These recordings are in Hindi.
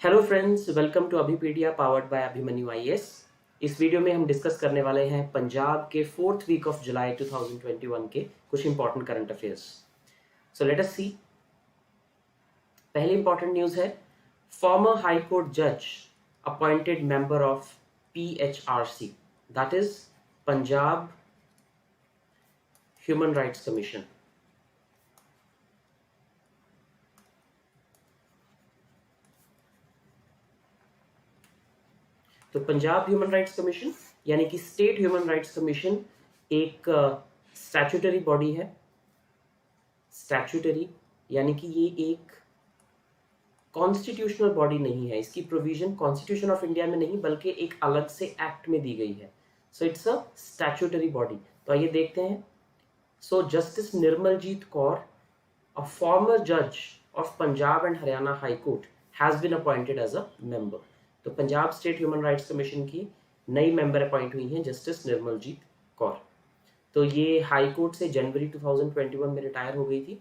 Hello friends, welcome to Abhipedia powered by Abhimanyu IAS. इस वीडियो में हम डिस्कस करने वाले हैं पंजाब के 4th वीक ऑफ जुलाई 2021 के कुछ important current affairs. So let us see. पहली इंपॉर्टेंट न्यूज है, फॉर्मर हाई कोर्ट जज appointed member of PHRC, that is Punjab human rights commission. तो पंजाब ह्यूमन राइट्स कमीशन यानी कि स्टेट ह्यूमन राइट्स कमीशन एक स्टैट्यूटरी बॉडी है। स्टैट्यूटरी यानी कि ये एक कॉन्स्टिट्यूशनल बॉडी नहीं है। इसकी प्रोविजन कॉन्स्टिट्यूशन ऑफ इंडिया में नहीं बल्कि एक अलग से एक्ट में दी गई है। So it's a statutory body. तो आइए देखते हैं। So justice Nirmaljit Kaur, a former जज of Punjab and Haryana high court, has been appointed as a member. तो Punjab state human rights commission की नई मेंबर अपॉइंट हुई हैं जस्टिस निर्मलजीत कौर। तो ये हाई कोर्ट से जनवरी 2021 में रिटायर हो गई थी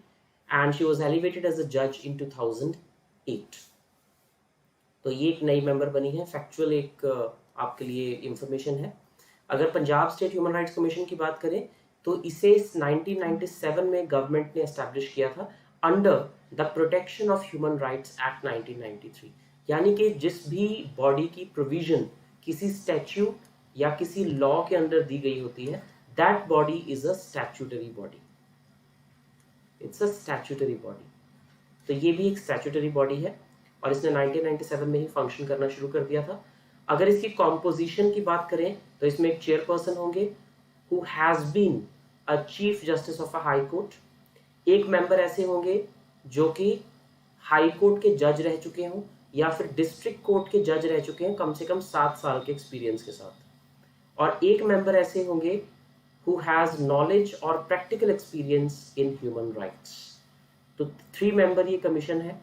and she was elevated as a जज इन 2008। तो ये एक नई मेंबर बनी है। फैक्चुअल एक आपके लिए इंफॉर्मेशन है। अगर Punjab state human rights commission की बात करें तो इसे 1997 में गवर्नमेंट ने एस्टैब्लिश किया था under the protection of human rights act 1993। यानी कि जिस भी बॉडी की प्रोविजन किसी स्टैच्यू या किसी लॉ के अंदर दी गई होती है, that body is a statutory body. It's a statutory body. तो ये भी एक स्टैट्यूटरी बॉडी है और इसने 1997 में ही फंक्शन करना शुरू कर दिया था। अगर इसकी कॉम्पोजिशन की बात करें तो इसमें एक चेयरपर्सन होंगे who has been a chief justice of a high court. एक मेंबर ऐसे होंगे जो कि हाई कोर्ट के जज रह चुके हों या फिर डिस्ट्रिक्ट कोर्ट के जज रह चुके हैं कम से कम 7 साल के एक्सपीरियंस के साथ। और एक मेंबर ऐसे होंगे हु हैज नॉलेज और practical experience in human rights. तो 3 मेंबर ये कमीशन है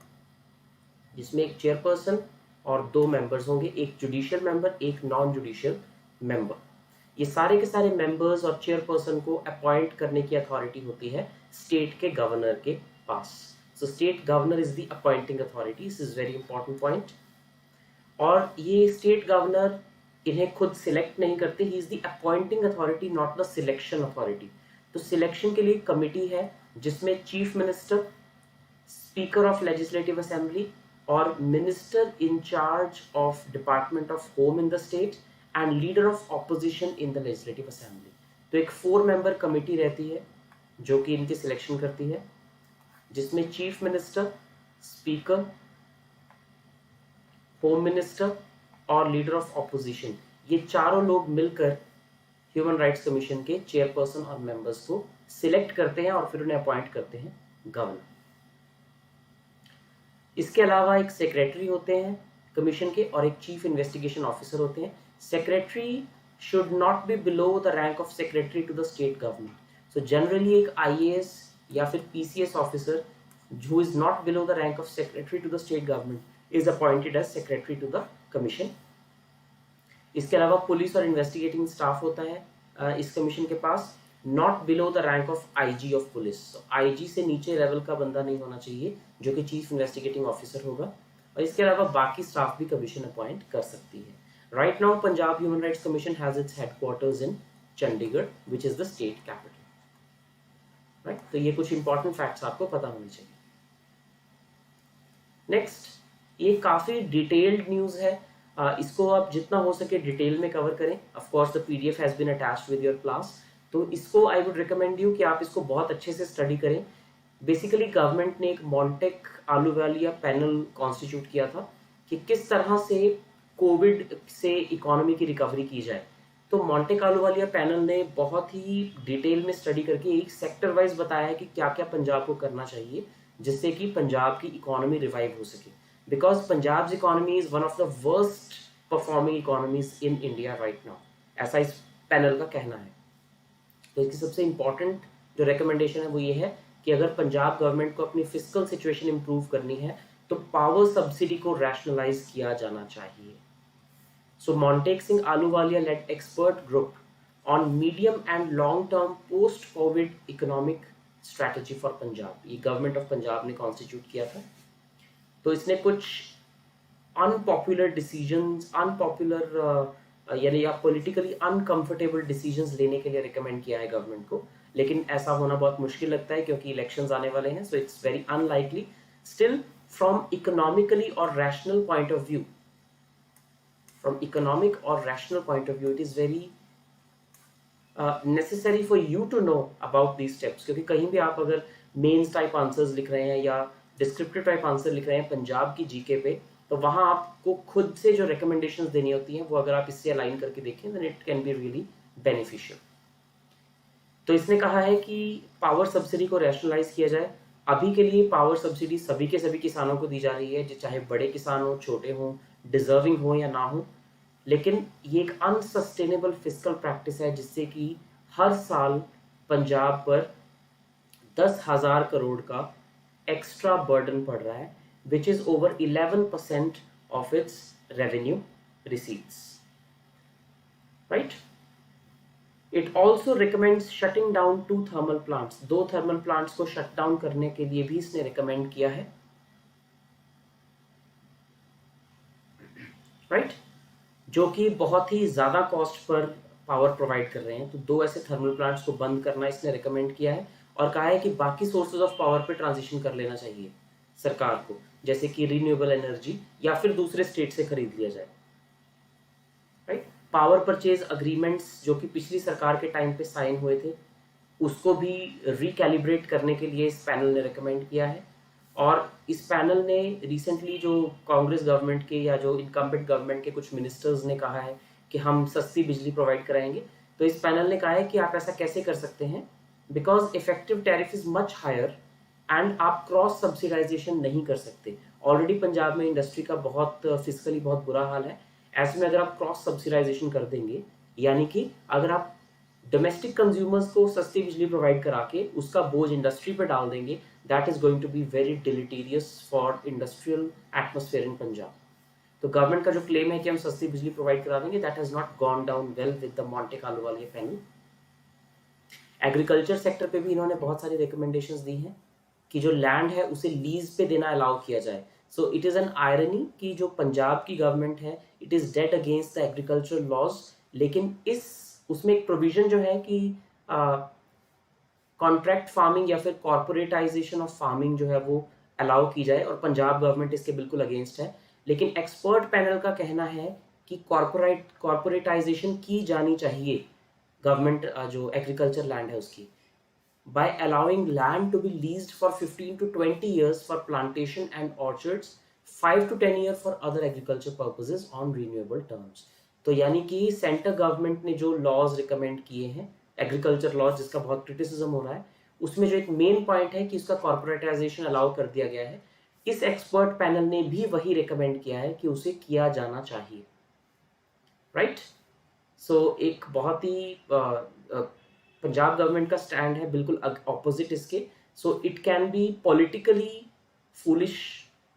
जिसमें एक चेयरपर्सन और 2 मेंबर्स होंगे, एक जुडिशियल मेंबर, एक नॉन जुडिशियल मेंबर। ये सारे के सारे मेंबर्स और चेयरपर्सन को अपॉइंट करने की अथॉरिटी होती है स्टेट के गवर्नर के पास। So state governor is the appointing authority. This is very important point. और ये स्टेट गवर्नर इन्हें खुद सिलेक्ट नहीं करते, he is the appointing authority not the selection authority. तो सिलेक्शन के लिए कमिटी है जिसमें chief minister, speaker of legislative assembly और minister in charge of department of home in the state and leader of opposition in the legislative assembly. तो एक 4 मेंबर कमिटी रहती है जो कि इनकी सिलेक्शन करती है, जिसमें chief minister, speaker, home minister और लीडर ऑफ ऑपोजिशन, ये चारों लोग मिलकर ह्यूमन राइट्स कमीशन के चेयरपर्सन और मेंबर्स को सिलेक्ट करते हैं और फिर उन्हें अपॉइंट करते हैं गवर्नर। इसके अलावा एक सेक्रेटरी होते हैं कमीशन के और एक चीफ इन्वेस्टिगेशन ऑफिसर होते हैं। Secretary should not be below the rank of secretary to the state government. So generally एक IAS या फिर PCS officer who is not below the rank of secretary to the state government is appointed as secretary to the commission. इसके अलावा पुलिस और इन्वेस्टिगेटिंग स्टाफ होता है इस कमीशन के पास, not below the rank of IG of police. IG से नीचे लेवल का बंदा नहीं होना चाहिए जो कि चीफ इन्वेस्टिगेटिंग ऑफिसर होगा। और इसके अलावा बाकी स्टाफ भी कमीशन अपॉइंट कर सकती है। Right now Punjab human rights commission has its headquarters in Chandigarh which is the state capital. Right, तो ये कुछ इंपॉर्टेंट फैक्ट्स आपको पता होने चाहिए। नेक्स्ट, ये काफी डिटेल्ड न्यूज है। इसको आप जितना हो सके डिटेल में कवर करें। Of course the PDF has been attached with your class. तो इसको आई वुड रिकमेंड यू कि आप इसको बहुत अच्छे से स्टडी करें। बेसिकली गवर्नमेंट ने एक मॉन्टेक आलूवालिया पैनल कॉन्स्टिट्यूट किया था कि किस तरह से कोविड से इकोनॉमी की रिकवरी की जाए। तो मॉन्टेक आलूवालिया पैनल ने बहुत ही डिटेल में स्टडी करके एक सेक्टर वाइज बताया है कि क्या क्या पंजाब को करना चाहिए जिससे कि पंजाब की इकोनॉमी रिवाइव हो सके। Because Punjab economy is one of the worst performing economies in India right now, ऐसा इस पैनल का कहना है। तो इसकी सबसे इंपॉर्टेंट जो रिकमेंडेशन है वो ये है कि अगर पंजाब गवर्नमेंट को अपनी फिस्कल सिचुएशन इंप्रूव करनी है तो पावर सब्सिडी को रैशनलाइज किया जाना चाहिए। So Montek Singh Ahluwalia led expert group on medium and long term post covid economic strategy for Punjab, ये गवर्नमेंट ऑफ पंजाब ने कॉन्स्टिट्यूट किया था। तो इसने कुछ अनपॉपुलर डिसीजंस, यानी या पॉलिटिकली अनकंफर्टेबल डिसीजंस लेने के लिए रिकमेंड किया है गवर्नमेंट को, लेकिन ऐसा होना बहुत मुश्किल लगता है क्योंकि इलेक्शंस आने वाले हैं, so it's very unlikely. Still from economically or rational point of view, from economic or rational point of view, it is very necessary for you to know about these steps, क्योंकि कहीं भी आप अगर मेंस टाइप आंसर्स लिख रहे हैं या डिस्क्रिप्टिव टाइप आंसर लिख रहे हैं पंजाब की जीके पे, तो वहां आपको खुद से जो रिकमेंडेशंस देनी होती हैं वो अगर आप इससे अलाइन करके देखें then it can be really beneficial. तो इसने कहा है कि पावर सब्सिडी को रैशनलाइज किया जाए। अभी के लिए पावर सब्सिडी सभी के सभी किसानों को दी जा रही है, चाहे बड़े किसान हो, छोटे हों, डिजर्विंग हो या ना हो, लेकिन ये एक अनसस्टेनेबल फिस्कल प्रैक्टिस है जिससे कि हर साल पंजाब पर 10,000 करोड़ का एक्स्ट्रा बर्डन पड़ रहा है, which is over 11% of its revenue receipts, right. It also recommends shutting down 2 thermal plants, 2 thermal plants को शट डाउन करने के लिए भी इसने रिकमेंड किया है, राइट, जो कि बहुत ही ज्यादा कॉस्ट पर पावर प्रोवाइड कर रहे हैं। तो 2 ऐसे थर्मल प्लांट्स को बंद करना इसने रिकमेंड किया है और कहा है कि बाकी सोर्सेज ऑफ पावर पे ट्रांजिशन कर लेना चाहिए सरकार को, जैसे कि रिन्यूएबल एनर्जी या फिर दूसरे स्टेट से खरीद लिया जाए, राइट। पावर परचेज अग्रीमेंट्स जो कि पिछली सरकार के टाइम पे साइन हुए थे उसको भी रिकैलिब्रेट करने के लिए इस पैनल ने रिकमेंड किया है। और इस पैनल ने रिसेंटली जो कांग्रेस गवर्नमेंट के या जो इनकम्बेंट गवर्नमेंट के कुछ मिनिस्टर्स ने कहा है कि हम सस्ती बिजली प्रोवाइड कराएंगे, तो इस पैनल ने कहा है कि आप ऐसा कैसे कर सकते हैं, because effective tariff is much higher and आप क्रॉस सब्सिडाइजेशन नहीं कर सकते। ऑलरेडी पंजाब में इंडस्ट्री का बहुत फिजिकली बहुत बुरा हाल है, ऐसे में अगर आप क्रॉस सब्सिडाइजेशन कर देंगे, यानी कि अगर आप डोमेस्टिक कंज्यूमर्स को सस्ती बिजली प्रोवाइड करा के उसका बोझ इंडस्ट्री पर डाल देंगे, that is going to be very deleterious for industrial atmosphere in Punjab. तो गवर्नमेंट का जो क्लेम है कि हम सस्ती बिजली प्रोवाइड करा देंगे, that has not gone down well with the Monte Carlo वाले पैनल। एग्रीकल्चर सेक्टर पे भी इन्होंने बहुत सारी रिकमेंडेशंस दी हैं कि जो लैंड है उसे लीज पे देना अलाउ किया जाए। So it is an irony कि जो पंजाब की गवर्नमेंट है it is dead against the agriculture laws, लेकिन उसमें एक प्रोविजन जो है कि कॉन्ट्रैक्ट फार्मिंग या फिर कॉर्पोरेटाइजेशन ऑफ फार्मिंग जो है वो अलाउ की जाए, और पंजाब गवर्नमेंट इसके बिल्कुल अगेंस्ट है। लेकिन एक्सपर्ट पैनल का कहना है कि कॉर्पोरेटाइजेशन की जानी चाहिए गवर्नमेंट जो एग्रीकल्चर लैंड है उसकी, by allowing land to be leased for 15 to 20 years for plantation and orchards, 5 to 10 years for other agriculture purposes on renewable terms। तो यानी कि सेंटर गवर्नमेंट ने जो लॉज रिकमेंड किए हैं एग्रीकल्चर लॉज जिसका बहुत क्रिटिसिज्म हो रहा है, उसमें जो एक मेन पॉइंट है कि उसका कॉर्पोरेटाइजेशन अलाउ कर दिया गया है, इस एक्सपर्ट पैनल ने भी वही रिकमेंड किया है कि उसे किया जाना चाहिए, राइट। सो एक बहुत ही पंजाब गवर्नमेंट का स्टैंड है बिल्कुल ऑपोजिट इसके। So it can be politically foolish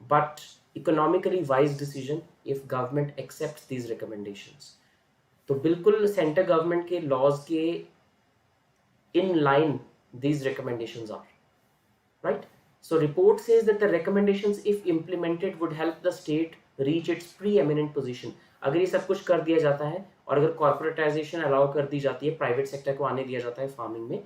but economically wise decision if government accepts these recommendations. तो बिल्कुल सेंटर गवर्नमेंट के लॉज के in line these recommendations are, right? So report says that the recommendations if implemented would help the state reach its preeminent position। अगर ये सब कुछ कर दिया जाता है और अगर कॉर्पोरेटाइजेशन अलाउ कर दी जाती है, प्राइवेट सेक्टर को आने दिया जाता है फार्मिंग में,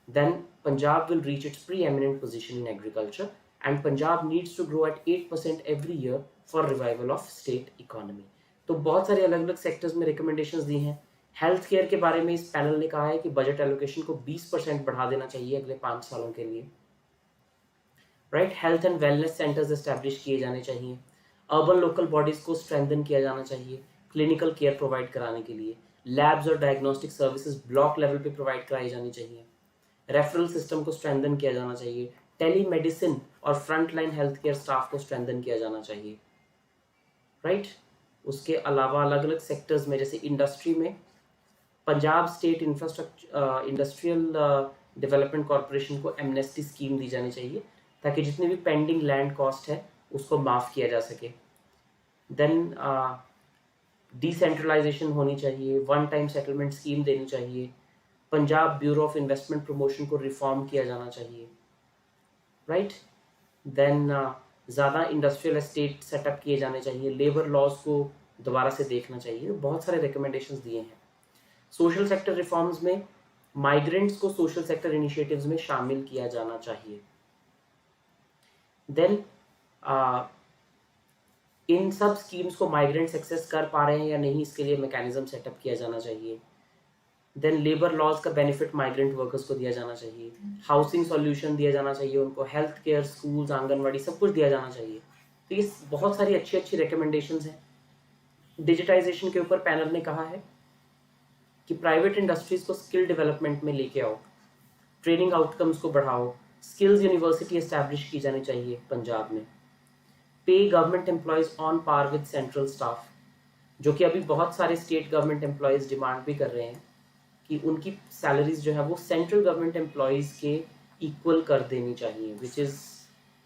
then Punjab will reach its preeminent position in agriculture and Punjab needs to grow at 8% every year for revival of state economy। तो बहुत सारे अलग अलग सेक्टर्स में रिकमेंडेशंस दी हैं। हेल्थ केयर के बारे में इस पैनल ने कहा है कि बजट एलोकेशन को 20% बढ़ा देना चाहिए अगले 5 सालों के लिए, right. Health and wellness centres establish किए जाने चाहिए, अर्बन लोकल बॉडीज को स्ट्रेंथन किया जाना चाहिए क्लिनिकल केयर प्रोवाइड कराने के लिए, लैब्स और डायग्नोस्टिक सर्विसेज ब्लॉक लेवल पे प्रोवाइड कराई जानी चाहिए, रेफरल सिस्टम को स्ट्रेंथन किया जाना चाहिए, टेली मेडिसिन और front line health care staff को स्ट्रेंथन किया जाना चाहिए, राइट। उसके अलावा अलग अलग सेक्टर्स में जैसे इंडस्ट्री में Punjab state industrial development corporation को एमनेस्टी स्कीम दी जानी चाहिए ताकि जितने भी पेंडिंग लैंड कॉस्ट है उसको माफ़ किया जा सके। देन डिसेंट्रलाइजेशन होनी चाहिए, वन टाइम सेटलमेंट स्कीम देनी चाहिए, Punjab bureau of investment promotion को रिफॉर्म किया जाना चाहिए, राइट। देन ज़्यादा इंडस्ट्रियल एस्टेट सेटअप किए जाने चाहिए, लेबर लॉज को दोबारा से देखना चाहिए, बहुत सारे रिकमेंडेशंस दिए हैं। सोशल सेक्टर रिफॉर्म्स में माइग्रेंट्स को सोशल सेक्टर इनिशिएटिव्स में शामिल किया जाना चाहिए। देन इन सब स्कीम्स को माइग्रेंट्स एक्सेस कर पा रहे हैं या नहीं, इसके लिए मैकेनिज्म सेटअप किया जाना चाहिए। देन लेबर लॉज का बेनिफिट माइग्रेंट वर्कर्स को दिया जाना चाहिए, हाउसिंग सॉल्यूशन दिया जाना चाहिए उनको, हेल्थ केयर, स्कूल्स, आंगनवाड़ी, सब कुछ दिया जाना चाहिए। तो ये बहुत सारी अच्छी अच्छी रिकमेंडेशंस हैं। डिजिटाइजेशन के ऊपर पैनल ने कहा है कि प्राइवेट इंडस्ट्रीज को स्किल डेवलपमेंट में लेके आओ, ट्रेनिंग आउटकम्स को बढ़ाओ, स्किल्स यूनिवर्सिटी एस्टैब्लिश की जानी चाहिए पंजाब में। Pay government employees on par with central staff, जो कि अभी बहुत सारे स्टेट गवर्नमेंट एम्प्लॉयज डिमांड भी कर रहे हैं कि उनकी सैलरीज जो है वो सेंट्रल गवर्नमेंट एम्प्लॉयज के इक्वल कर देनी चाहिए, which is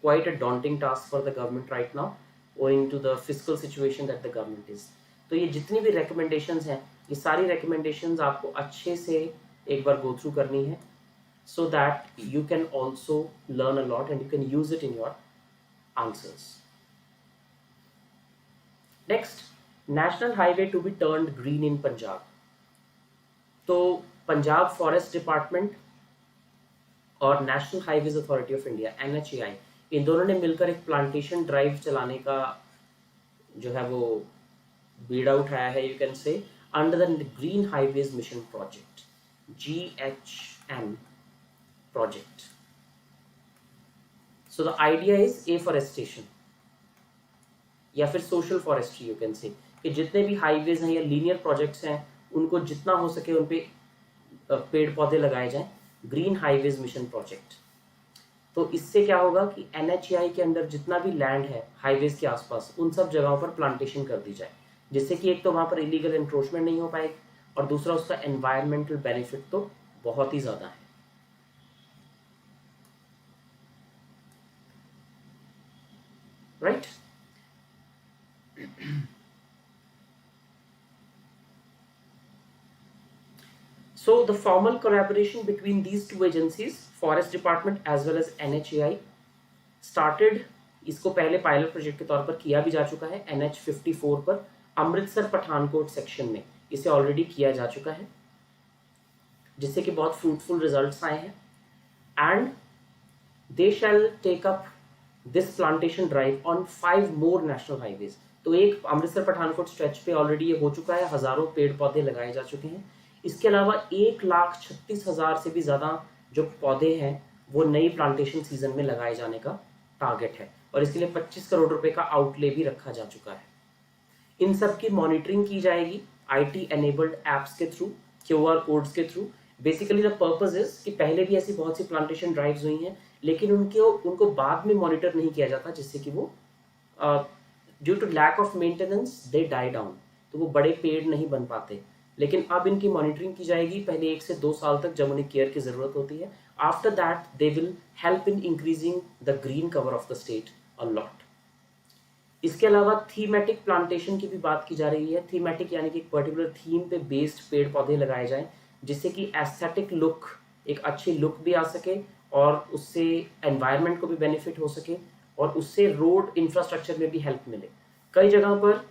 quite a daunting task for the government right now owing to the fiscal situation that the government is. तो ये जितनी भी रिकमेंडेशंस हैं, ये सारी रिकमेंडेशंस आपको अच्छे से एक बार गो थ्रू करनी है, so that you can also learn a lot and you can use it in your answers. Next, national highway to be turned green in Punjab. तो पंजाब फॉरेस्ट डिपार्टमेंट और national highways authority of India NHAI, इन दोनों ने मिलकर एक प्लांटेशन ड्राइव चलाने का जो है वो बीड़ा उठाया है, you can say, under the green highways mission project, GHM project. So the idea is afforestation या फिर social forestry, you can say, कि जितने भी हाईवेज हैं या लीनियर प्रोजेक्ट्स हैं उनको जितना हो सके उन पे पेड़ पौधे लगाए जाएं, ग्रीन हाईवेज मिशन प्रोजेक्ट। तो इससे क्या होगा कि NHAI के अंदर जितना भी लैंड है हाईवेज के आसपास, उन सब जगहों पर प्लांटेशन कर दी जाए, जिससे कि एक तो वहां पर इलीगल एंक्रोचमेंट नहीं हो पाएगी और दूसरा उसका एनवायरमेंटल बेनिफिट तो बहुत ही ज़्यादा है। Right? So the formal collaboration between these two agencies, Forest Department as well as NHAI, started, इसको पहले पायलट प्रोजेक्ट के तौर पर किया भी जा चुका है NH54 पर, अमृतसर पठानकोट सेक्शन में इसे ऑलरेडी किया जा चुका है, जिससे कि बहुत फ्रूटफुल रिजल्ट्स आए हैं। And they shall take up this plantation drive on 5 more national highways. तो एक अमृतसर पठानकोट स्ट्रेच पे ऑलरेडी ये हो चुका है, हजारों पेड़ पौधे लगाए जा चुके हैं। इसके अलावा 1,36,000 से भी ज़्यादा जो पौधे हैं वो नई प्लांटेशन सीजन में लगाए जाने का टारगेट है, और इसके लिए 25 करोड़ रुपए का आउटले भी रखा जा चुका है। इन सब की मॉनिटरिंग की जाएगी IT एनेबल्ड एप्स के थ्रू, QR कोड्स के through. Basically the purpose is कि पहले भी ऐसी बहुत सी प्लांटेशन ड्राइव्स हुई हैं, लेकिन उनको बाद में मॉनिटर नहीं किया जाता, जिससे कि वो due to lack of maintenance they die down, तो वो बड़े पेड़ नहीं बन पाते। लेकिन अब इनकी मॉनिटरिंग की जाएगी, पहले 1 से 2 साल तक जब उन्हें केयर की जरूरत होती है। After that they will help in increasing the green cover of the state a lot. इसके अलावा थीमेटिक प्लांटेशन की भी बात की जा रही है। थीमेटिक यानी कि एक पर्टिकुलर थीम पे बेस्ड पेड़ पौधे लगाए जाएं, जिससे कि एस्थेटिक लुक, एक अच्छी लुक भी आ सके और उससे एनवायरनमेंट को भी बेनिफिट हो सके और उससे रोड इंफ्रास्ट्रक्चर में भी हेल्प मिले। कई जगह पर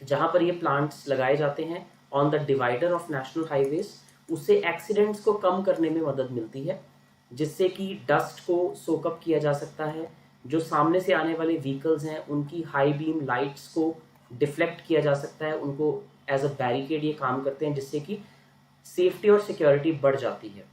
जहां पर ये प्लांट्स लगाए जाते हैं on the divider of national highways, उससे एक्सीडेंट्स को कम करने में मदद मिलती है, जिससे कि डस्ट को सोकअप किया जा सकता है। जो सामने से आने वाले व्हीकल्स हैं उनकी हाई बीम लाइट्स को डिफ्लेक्ट किया जा सकता है, उनको एज अ बैरिकेड ये काम करते हैं, जिससे कि सेफ्टी और सिक्योरिटी बढ़ जाती है।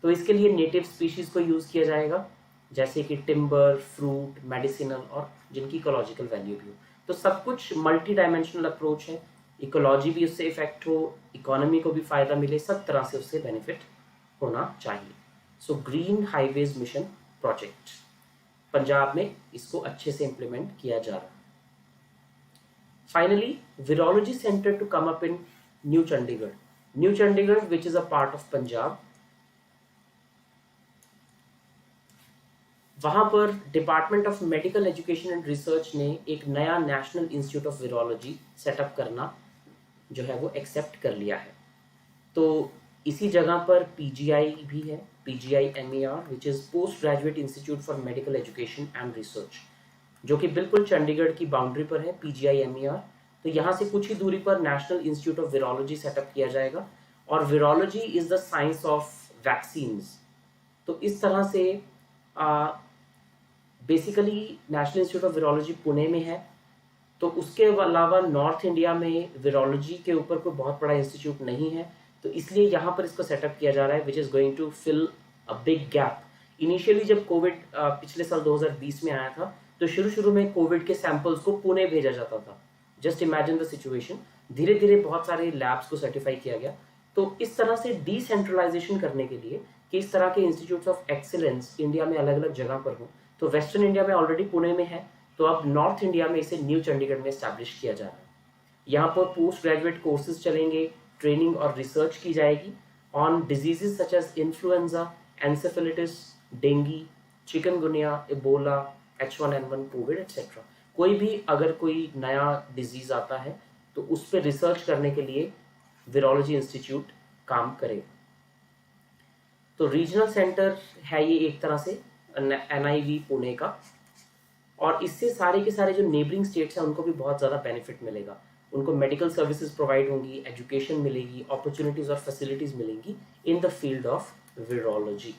तो इसके लिए नेटिव स्पीशीज को यूज़ किया जाएगा, जैसे कि टिम्बर, फ्रूट, मेडिसिनल और जिनकी इकोलॉजिकल वैल्यू भी हो। तो सब कुछ मल्टी डायमेंशनल अप्रोच है, इकोलॉजी भी उससे इफेक्ट हो, इकोनॉमी को भी फायदा मिले, सब तरह से उससे बेनिफिट होना चाहिए। So green highways mission project Punjab में इसको अच्छे से इंप्लीमेंट किया जा रहा है। Finally, virology centre to come up in new Chandigarh. New Chandigarh which is a part of Punjab, वहां पर department of medical education and research ने एक नया national institute of virology setup करना जो है वो एक्सेप्ट कर लिया है। तो इसी जगह पर PGI भी है, PGI MER, which is post graduate institute for medical education and research. जो कि बिल्कुल चंडीगढ़ की बाउंड्री पर है, PGIMER। तो यहाँ से कुछ ही दूरी पर national institute of virology setup किया जाएगा। और virology is the science of vaccines. तो इस तरह से basically national institute of virology Pune में है। तो उसके अलावा नॉर्थ इंडिया में वीरोलॉजी के ऊपर कोई बहुत बड़ा इंस्टीट्यूट नहीं है, तो इसलिए यहाँ पर इसको सेटअप किया जा रहा है, which is going to fill a big gap. Initially जब कोविड पिछले साल 2020 में आया था, तो शुरू में कोविड के सैंपल्स को पुणे भेजा जाता था। Just imagine the situation. धीरे धीरे बहुत सारे लैब्स को सर्टिफाई किया गया। तो इस तरह से डिसेंट्रलाइजेशन करने के लिए कि इस तरह के इंस्टीट्यूट्स ऑफ एक्सीलेंस इंडिया में अलग अलग जगह पर हो, तो वेस्टर्न इंडिया में ऑलरेडी पुणे में है, तो अब नॉर्थ इंडिया में इसे न्यू चंडीगढ़ में एस्टैब्लिश किया जा रहा है। यहाँ पर पोस्ट ग्रेजुएट कोर्सेज चलेंगे, ट्रेनिंग और रिसर्च की जाएगी on diseases such as influenza, encephalitis, dengue, chikungunya, Ebola, H1N1 COVID etcetera. कोई भी अगर कोई नया डिजीज आता है तो उस पर रिसर्च करने के लिए वीरोलॉजी इंस्टीट्यूट काम करेगा। तो रीजनल सेंटर है ये एक तरह से NIV पुणे का, और इससे सारे के सारे जो नेबरिंग स्टेट्स हैं उनको भी बहुत ज़्यादा बेनिफिट मिलेगा। उनको मेडिकल सर्विसेज प्रोवाइड होंगी, एजुकेशन मिलेगी, अपॉर्चुनिटीज और फैसिलिटीज मिलेंगी in the field of virology,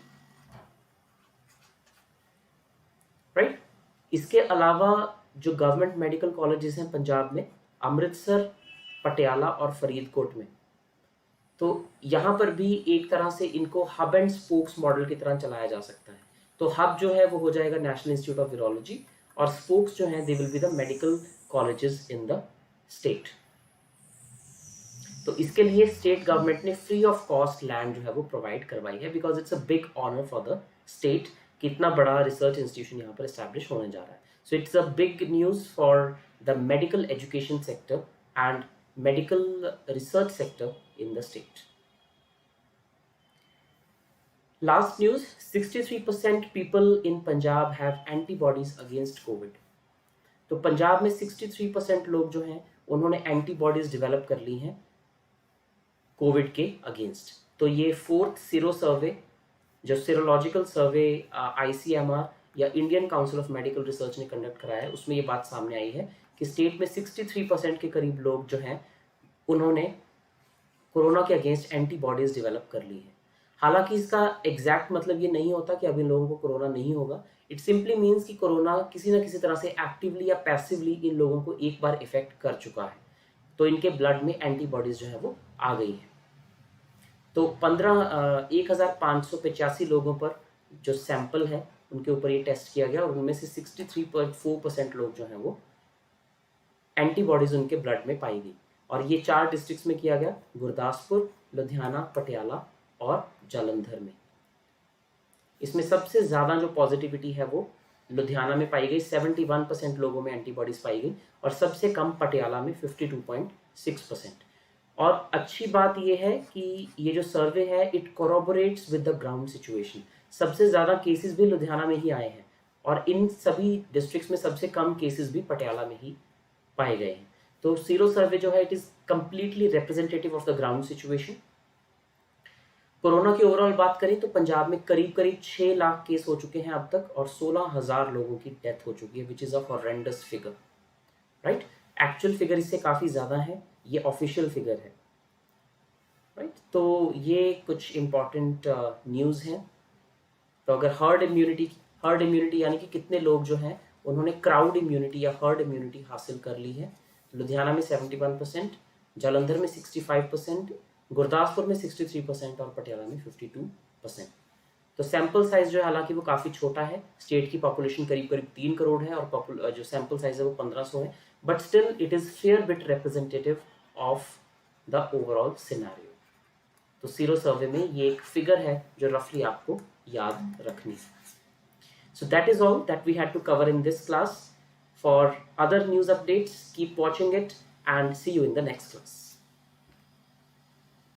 right. इसके अलावा जो गवर्नमेंट मेडिकल कॉलेजेस हैं पंजाब में, अमृतसर, पटियाला और फरीदकोट में, तो यहाँ पर भी एक तरह से इनको हब एंड स्पोक्स मॉडल की तरह चलाया जा सकता है। तो हब जो है वो हो जाएगा नेशनल इंस्टीट्यूट ऑफ वीरोलॉजी, और स्पोक्स जो हैं they will be the medical colleges in the state. तो इसके लिए स्टेट गवर्नमेंट ने फ्री ऑफ कॉस्ट लैंड जो है वो प्रोवाइड करवाई है, because it's a big honour for the state कि इतना बड़ा रिसर्च इंस्टीट्यूशन यहाँ पर एस्टैब्लिश होने जा रहा है। So it's a big news for the medical education sector and medical research sector in the state. Last news, 63% people in Punjab have antibodies against COVID. तो पंजाब में 63% लोग जो हैं उन्होंने एंटीबॉडीज डेवलप कर ली हैं कोविड के अगेंस्ट। तो ये 4th सीरो सर्वे, जो सीरोलॉजिकल सर्वे ICMR या Indian council of medical research ने कंडक्ट कराया है, उसमें ये बात सामने आई है कि स्टेट में 63% के करीब लोग जो हैं उन्होंने कोरोना के अगेंस्ट एंटीबॉडीज डेवलप कर ली है। हालांकि इसका एग्जैक्ट मतलब ये नहीं होता कि अब इन लोगों को कोरोना नहीं होगा। इट सिंपली मीन्स कि कोरोना किसी न किसी तरह से एक्टिवली या पैसिवली इन लोगों को एक बार इफेक्ट कर चुका है, तो इनके ब्लड में एंटीबॉडीज जो है वो आ गई है। तो 1585 लोगों पर जो सैंपल है उनके ऊपर ये टेस्ट किया गया, और उनमें से 63.4% लोग जो हैं वो एंटीबॉडीज उनके ब्लड में पाई गई। और ये 4 डिस्ट्रिक्ट्स में किया गया, गुरदासपुर, लुधियाना, पटियाला और जालंधर में। इसमें सबसे ज़्यादा जो पॉजिटिविटी है वो लुधियाना में पाई गई, 71% लोगों में एंटीबॉडीज पाई गई, और सबसे कम पटियाला में 52.6%। और अच्छी बात ये है कि ये जो सर्वे है it corroborates with the ground situation. सबसे ज़्यादा केसेस भी लुधियाना में ही आए हैं, और इन सभी डिस्ट्रिक्ट्स में सबसे कम केसेस भी पटियाला में ही पाए गए हैं। तो सीरो सर्वे जो है it is completely representative of the ground situation. Corona की ओवरऑल बात करें तो पंजाब में करीब 6 लाख केस हो चुके हैं अब तक, और 16,000 लोगों की डेथ हो चुकी है, which is a horrendous figure, right. Actual figure इससे काफी ज्यादा है, ये ऑफिशियल फिगर है, राइट। तो ये कुछ इंपॉर्टेंट न्यूज है। तो अगर हर्ड इम्यूनिटी यानी कि कितने लोग जो हैं उन्होंने क्राउड इम्यूनिटी या हर्ड इम्यूनिटी हासिल कर ली है, लुधियाना में 71%, जालंधर में 65%, गुरदासपुर में 63% और पटियाला में 52%। तो सैंपल साइज जो है हालांकि वो काफ़ी छोटा है, स्टेट की पॉपुलेशन करीब 3 करोड़ है और जो सैंपल साइज है वो 1500 है, but still it is fair bit representative of the overall scenario. तो सीरो सर्वे में ये एक फिगर है जो रफली आपको याद रखनी है। So that is all that we had to cover in this class. For other news updates, keep watching it and see you in the next class.